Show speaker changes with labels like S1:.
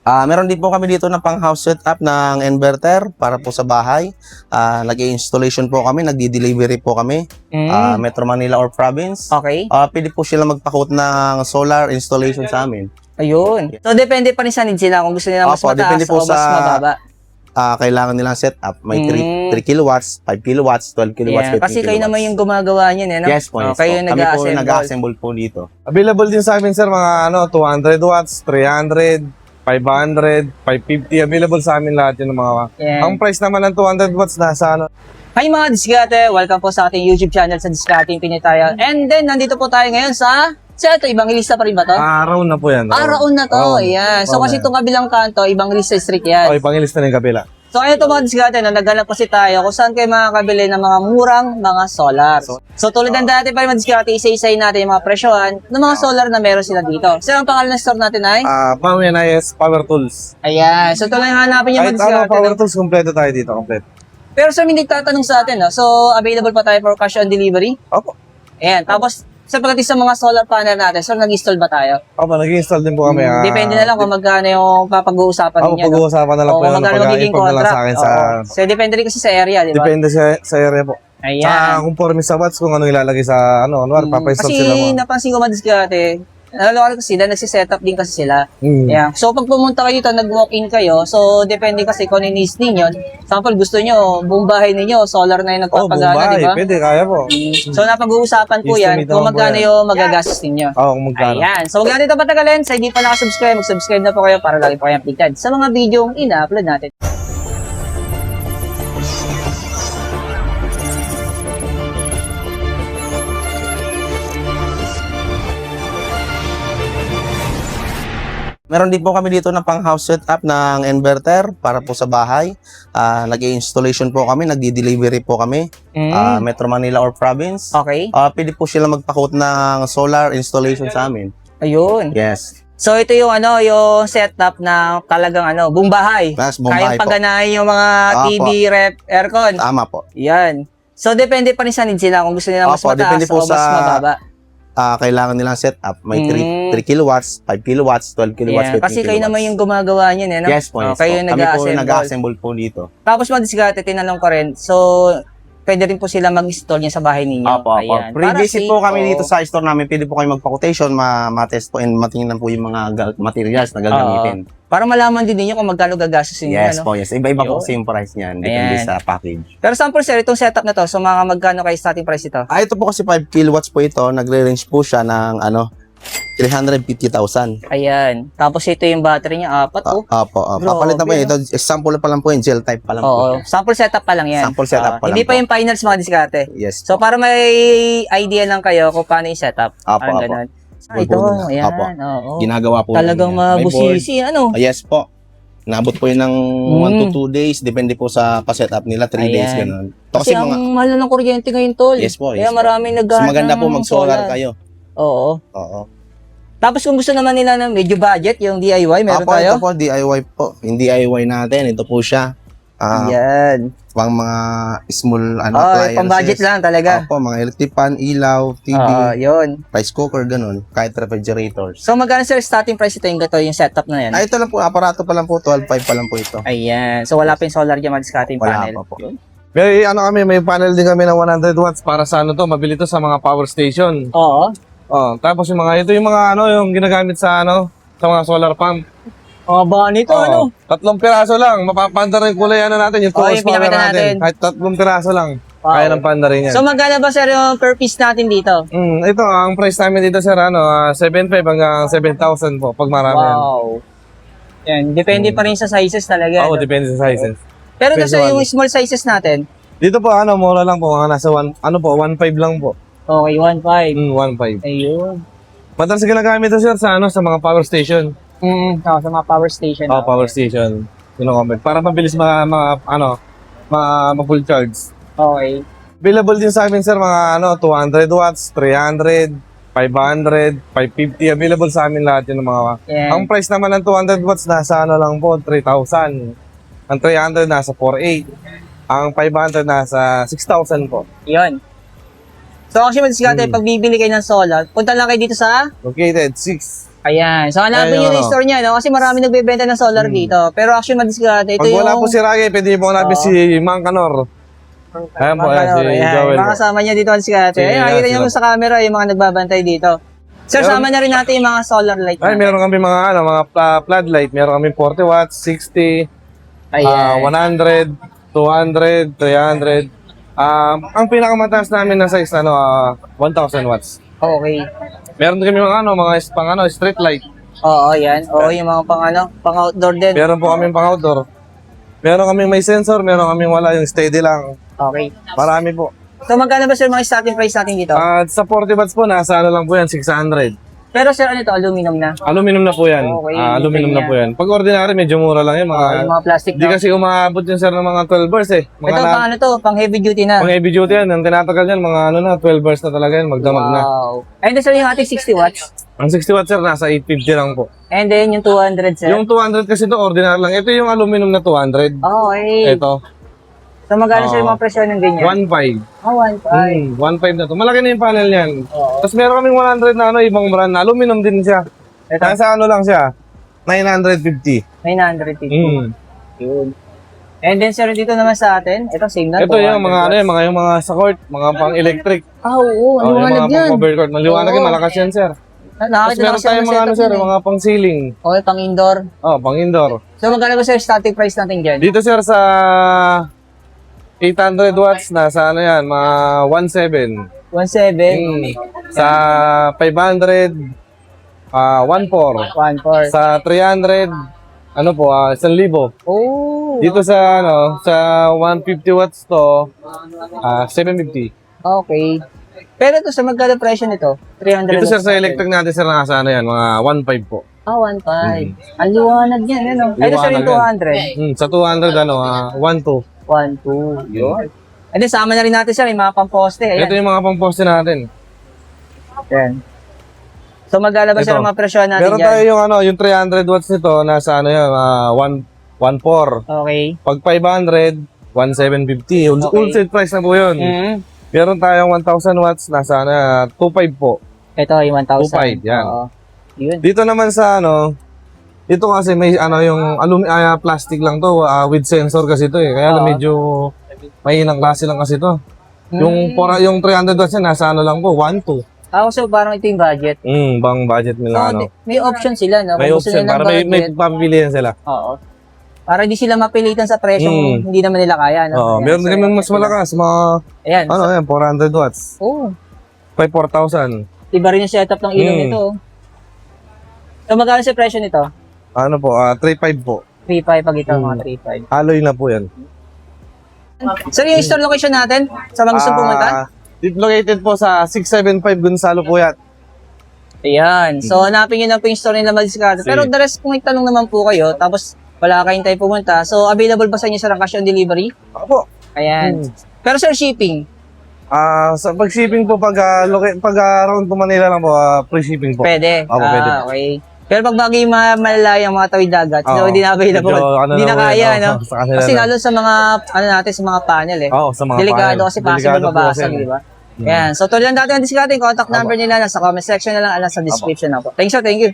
S1: Meron din po kami dito ng pang house setup ng inverter para po sa bahay. Nag-i-installation po kami, nagdi-delivery po kami. Metro Manila or province.
S2: Okay.
S1: Pwede po sila magpa-quote ng solar installation sa amin.
S2: Ayun. So, depende pa rin sa needs nila kung gusto nila mas
S1: Opo,
S2: mataas
S1: depende po
S2: o mas
S1: sa-
S2: mababa.
S1: Kailangan nilang setup. May 3 kilowatts, 5 kilowatts, 12 kilowatts,
S2: Yeah,
S1: 15
S2: kasi kayo
S1: kilowatts.
S2: naman yung gumagawa niyan, eh, no?
S1: Yes po, yes
S2: kayo
S1: po.
S2: yung
S1: Kami po yung
S2: nag-assemble.
S1: nag-assemble po dito.
S3: Available din sa amin, sir, mga 200 watts, 300, 500, 550. Available sa amin lahat yun ng mga...
S2: Yeah.
S3: Ang price naman ng 200 watts nasa
S2: Hi mga Diskarte! Welcome po sa ating YouTube channel sa Diskarte Pinitayan. And then, nandito po tayo ngayon sa ito, ibang lista pa rin ba to?
S3: araw na po yan.
S2: Raon na to.
S3: Raon.
S2: Ayan. So,
S3: Raon
S2: kasi
S3: na yan.
S2: itong kabilang kanto, ibang lista street yan.
S3: Okay, pangilista ng kabila.
S2: So, ayun ito mga Diskarte, naghanap kasi tayo kung saan kayo makakabili ng mga murang mga solar. So, tulad ng dati pa rin mga Diskarte, isa-isayin natin yung mga presyohan ng mga solar na meron sila dito. So, ang pangalan ng store natin ay?
S3: Pangyan IS Power Tools.
S2: Ayan. So, ito lang yung hanapin yung mga
S3: Kahit ano,
S2: Diskarte.
S3: Power Tools, kompleto tayo dito, kompleto.
S2: Pero sir, may nagtatanong sa atin, no? So, available pa tayo for cash on delivery?
S3: Opo.
S2: Ayan. Tapos, sa pagdating sa mga solar panel natin, so nag-install ba tayo?
S3: Opo, nag-install din po kami.
S2: Depende na lang kung magkano yung papag-uusapan
S3: Opo,
S2: ninyo. no?
S3: pag-uusapan na lang
S2: O
S3: po
S2: kung
S3: yan.
S2: magkano magiging
S3: Pag-i-inform na lang
S2: contract.
S3: sa akin sa...
S2: Oo. So, depende rin kasi sa area, di ba?
S3: Depende sa area po.
S2: Ayan.
S3: Sa conforme sa watts kung ano ilalagay sa papa-install sila
S2: Kasi
S3: mo.
S2: napansin ko madiskarte, nalala ko sila, nagsiset up din kasi sila. Yeah. So, pag pumunta kayo dito, nag-walk-in kayo, so, depende kasi kung ano yung needs ninyo. Sample, gusto nyo, buong bahay ninyo, solar na yung nagpapagana, di ba?
S3: Pwede, kaya po.
S2: So, napag-uusapan po yan
S3: Estimate
S2: kung
S3: naman po
S2: magkano
S3: yan.
S2: yung magagastos ninyo.
S3: Oo, kung magkano.
S2: Ayan. So, huwag natin ito patagalin. Sa hindi pa nakasubscribe, mag-subscribe na po kayo para lagi po kayo updated sa mga video ina-upload natin.
S1: Meron din po kami dito ng pang house setup ng inverter para po sa bahay. Nag-i-installation po kami, nagdi-delivery po kami. Metro Manila or province.
S2: Okay.
S1: Pwede po sila magpa-quote ng solar installation sa amin.
S2: Ayun.
S1: Yes.
S2: So, ito yung yung setup na talagang buong bahay.
S1: Mas buong bahay
S2: Kayang
S1: po.
S2: paganahin yung mga TV, rep, aircon.
S1: Tama po.
S2: Yan. So, depende pa rin sa needs nila kung gusto nila mas
S1: Opo,
S2: mataas
S1: depende po
S2: o mas
S1: sa-
S2: mababa.
S1: Kailangan nilang setup. May 3 kilowatts, 5 kilowatts, 12 kilowatts,
S2: Yeah,
S1: 15
S2: kasi
S1: kilowatts.
S2: kayo naman yung gumagawa niyan, eh, no?
S1: Yes po, yes po.
S2: Kayo yung
S1: Kami po yung
S2: nag-assemble.
S1: nag-assemble po dito.
S2: Tapos madiskarte, tinanong ko rin. So, pwede rin po sila mag-install niya sa bahay ninyo.
S1: Opo, opo.
S2: Ayan.
S1: Pre-visit
S2: Para
S1: po
S2: safe,
S1: kami dito sa store namin. Pwede po kayo magpa-quotation, ma-test po and matingnan po yung mga materials na gagamitin.
S2: Para malaman din ninyo kung magkano gagastusin niyo.
S1: Yes po, yes. Iba-iba po
S2: Yun.
S1: kasi yung price niyan. Depende
S2: Ayan.
S1: sa package.
S2: Pero sample sir, itong setup na to, so mga magkano kayo starting price ito?
S1: Ito po kasi 5 kilowatts po ito. Nagre-range po siya ng 350,000.
S2: Ayan. Tapos ito yung battery niya, 4 oh.
S1: Opo, papalitan po
S2: Grabe,
S1: yan. Ito, sample pa lang po yun. Gel type pa lang po.
S2: Oo.
S1: siya.
S2: Sample setup pa lang yan.
S1: Sample setup pa lang
S2: Hindi pa
S1: po.
S2: yung finals mga diskarte.
S1: Yes.
S2: So para may idea lang kayo kung paano yung setup.
S1: Apo,
S2: Parang
S1: apo.
S2: ganun. Ito,
S1: Board.
S2: ayan.
S1: Apo.
S2: Oo.
S1: Ginagawa po
S2: Talagang
S1: namin yan. May board.
S2: mabusisi.
S1: Yes po. Nabot po yun ng 1 to 2 days. Depende po sa pa-setup nila. 3 days,
S2: Ayan.
S1: ganun.
S2: Kasi ang mahal na ng kuryente ngayon, tol.
S1: Yes po, yes
S2: Kaya
S1: po.
S2: maraming
S1: Mas
S2: naghahanap
S1: maganda po
S2: ng
S1: mag-solar
S2: solar.
S1: kayo.
S2: Oo.
S1: Oo.
S2: Tapos kung gusto naman nila ng medyo budget, yung DIY, meron
S1: Apo,
S2: tayo?
S1: ito po, DIY po. Yung DIY natin, ito po siya.
S2: Yan.
S1: Pang mga small
S2: Oh,
S1: appliances.
S2: pang budget lang talaga.
S1: Opo, mga electric fan, ilaw, TV,
S2: Yun.
S1: rice cooker, ganun. Kahit refrigerators.
S2: So magkano sir starting price ito yung gato, yung setup na yan?
S1: Ito lang po, aparato pa lang po, 12.5 pa lang po ito.
S2: Ayan. So wala pa yung solar dyan, mag-discarding
S1: Wala
S2: panel.
S1: pa po.
S3: May panel din kami ng 100 watts para sa mabili to sa mga power station.
S2: Oo.
S3: Tapos ito yung mga yung ginagamit sa sa mga solar pump.
S2: Ba nito ano?
S3: 3 piraso lang, mapapanda rin kulay natin, yung 2
S2: yung
S3: horsepower
S2: pinakita natin.
S3: natin. Kahit 3 piraso lang,
S2: Wow.
S3: kaya ng panda rin yan.
S2: So magkano ba sir yung per piece natin dito?
S3: Ito, ang price namin dito sir, 7.5 hanggang 7,000 po, pag marami yan.
S2: Wow. Yan, depende pa rin sa sizes talaga.
S3: Oo,
S2: no?
S3: depende sa sizes.
S2: Pero ito sir,
S3: Depende
S2: yung small sizes natin.
S3: Dito po, mura lang po, mga nasa 1.5 lang po.
S2: Okay, 1.5.
S3: 1.5.
S2: Ayun.
S3: Madalas ginagamit ito sir sa sa mga power station.
S2: Sa mga power station.
S3: Power station. Para mabilis ma-full charge.
S2: Okay.
S3: Available din sa amin sir mga 200 watts, 300, 500, 550. Available sa amin lahat yun ng mga...
S2: Yan.
S3: Ang price naman ng 200 watts nasa lang po, 3,000. Ang 300 nasa 4,800. Ang 500 nasa 6,000 po.
S2: Yun. So actually, madiskarte, pag bibili kayo ng solar, punta lang kayo dito sa...
S3: Located 6
S2: Ayan. So, hanapin
S3: Ayan,
S2: nyo na yung
S3: ano.
S2: store niya, no? Kasi marami nagbebenta ng solar dito. Pero actually, madiskarte. Ito
S3: Pag
S2: yung...
S3: wala po si Rage, pwede po hanapin
S2: Oo.
S3: si Mang Canor. Ayan po, ayan, si Joel
S2: Mga
S3: po.
S2: kasama niya dito ang diskarte.
S3: Si-
S2: Ayan, nakikita
S3: sila
S2: nyo
S3: po.
S2: sa camera yung mga nagbabantay dito. Sir,
S3: Meron-
S2: sama na rin natin yung mga solar light
S3: Ay,
S2: natin.
S3: meron kami mga floodlight. Meron kami 40 watts, 60,
S2: Ayan.
S3: 100, 200, 300. Ang pinakamataas namin na size 1,000 watts.
S2: Okay.
S3: Meron kami mga street light.
S2: Oo, yan. Oo, yung mga pang outdoor din.
S3: Meron po kami pang outdoor. Meron kami may sensor, meron kami wala, yung steady lang.
S2: Okay.
S3: Marami po.
S2: So, magkano ba sir mga starting price natin dito?
S3: At sa 40 watts po, nasa lang po yan, 600.
S2: Pero sir, ano ito? Aluminum na.
S3: Aluminum na po yan.
S2: Okay,
S3: Aluminum na
S2: ganyan.
S3: po yan. Pag ordinary, medyo mura lang yan.
S2: Yung mga plastic
S3: Di
S2: na.
S3: kasi umabot yun sir ng mga 12 bars eh. Mga
S2: Ito, pang ano to? Pang heavy duty na.
S3: Mga heavy duty yan. Ang tinatagal yan, mga 12 bars na talaga yan. Magdamag na.
S2: Wow. And then sir, yung ating 60 watts.
S3: Ang 60 watts sir, nasa 850 lang po.
S2: And then yung 200 sir.
S3: Yung 200 kasi ito, ordinary lang. Ito yung aluminum na 200.
S2: Okay.
S3: Ito,
S2: So, magkano sir yung mga presyo ng ganyan?
S3: 1.5.
S2: Oh, 1.5.
S3: 1.5 na to. Malaki na yung panel niyan.
S2: Oo.
S3: Tapos meron kaming 100 na ibang brand na aluminum din siya.
S2: Ito,
S3: Nasa lang siya, 950.
S2: 950.
S3: Mm.
S2: Yun. And then sir, dito naman sa atin, ito same na.
S3: Ito yung
S2: 200
S3: mga
S2: watts.
S3: yung mga sa court, mga pang electric.
S2: Ah, oo. Ano
S3: yung
S2: mga
S3: mga
S2: yan?
S3: pang cover court. Maliwanag yan,
S2: Oo.
S3: malakas yan sir. Tapos
S2: Nakakita na
S3: meron
S2: kasi
S3: tayong
S2: ng
S3: mga
S2: setup
S3: sir,
S2: yun eh.
S3: mga pang ceiling.
S2: Okay, pang indoor.
S3: Pang indoor.
S2: So, magkano ba sir starting price natin dyan?
S3: Dito sir sa 800 watts nasa yan, mga 1.7.
S2: 1.7.
S3: Sa 500 1.4.
S2: 1.4.
S3: Sa 300 1,000.
S2: Oh.
S3: Dito sa sa 150 watts to 750.
S2: Okay. Pero ito sa magkano presyo nito? 300.
S3: Dito sir sa
S2: watts
S3: electric natin sir nasa yan, mga 1.5 po.
S2: Ah, 1.5. Ang liwanag yan, ano? Ito sir yung
S3: Liwanag
S2: 200.
S3: Sa 200 1.2.
S2: 1.2. Yun. And then sama na rin natin sir, yung mga pamposte.
S3: Ito
S2: Ayan.
S3: yung mga pang-poste natin.
S2: Yan. So magkano ba sir
S3: Ito.
S2: ang mga presyo natin
S3: Meron
S2: dyan?
S3: tayo yung 300 watts nito nasa yan, 1.4.
S2: Okay.
S3: Pag 500 1,750.
S2: Okay.
S3: Wholesale price na po yun.
S2: Mm.
S3: Meron tayong 1,000 watts nasa 2.5 po.
S2: Ito yung 1,000.
S3: 2.5, yan.
S2: Oo. Yun.
S3: Dito naman sa ito kasi may yung plastic lang to with sensor kasi to eh. Kaya
S2: Oo.
S3: medyo mahinang klase lang kasi to. Yung 300 watts yan nasa lang po 1.2.
S2: So parang ito yung budget.
S3: Bang budget nila
S2: So, may option sila, no?
S3: May
S2: Kung gusto
S3: option
S2: nila ng
S3: para may
S2: budget.
S3: papipilian sila.
S2: Oo. Para hindi sila mapilitan sa presyong hindi naman nila kaya, no?
S3: Oo,
S2: Ayan,
S3: meron
S2: so,
S3: din naman mas malakas, mga
S2: Ayan.
S3: 400 watts.
S2: Oh,
S3: 4,000.
S2: iba rin yung setup ng ilaw
S3: Mm.
S2: nito. Oh. So magkano sa presyo nito?
S3: 3.5 po.
S2: 3.5 pag ito, mga 3.5.
S3: Alloy na po yan.
S2: So yung store location natin, sa mga gustong pumunta?
S3: Located po sa 675 Gonzalo Puyat.
S2: Ayan. So hanapin nyo na po yung store nila Madiskarte. Pero the rest, kung may tanong naman po kayo, tapos wala kayong tayo pumunta, so available ba sa inyo sa cash on delivery?
S3: Opo.
S2: Ayan. Pero sir, shipping?
S3: Sa pag-shipping po, pag around po Manila lang po, free shipping po.
S2: Pwede.
S3: Opo, pwede po.
S2: Okay. Pero pag bagay malalayang mga tawid dagat, hindi na available. Hindi na kaya, no?
S3: Sa kanila
S2: Kasi
S3: na.
S2: lalo sa mga, natin, sa mga panel, eh.
S3: Oo, sa mga
S2: Delikado
S3: panel.
S2: kasi possible
S3: Delikado po
S2: mabasag,
S3: kasi.
S2: di ba? Yan. So, tuloy lang natin ang diskarte. Contact number nila nasa comment section na lang, nasa description na po. Thank you.
S3: Thank you.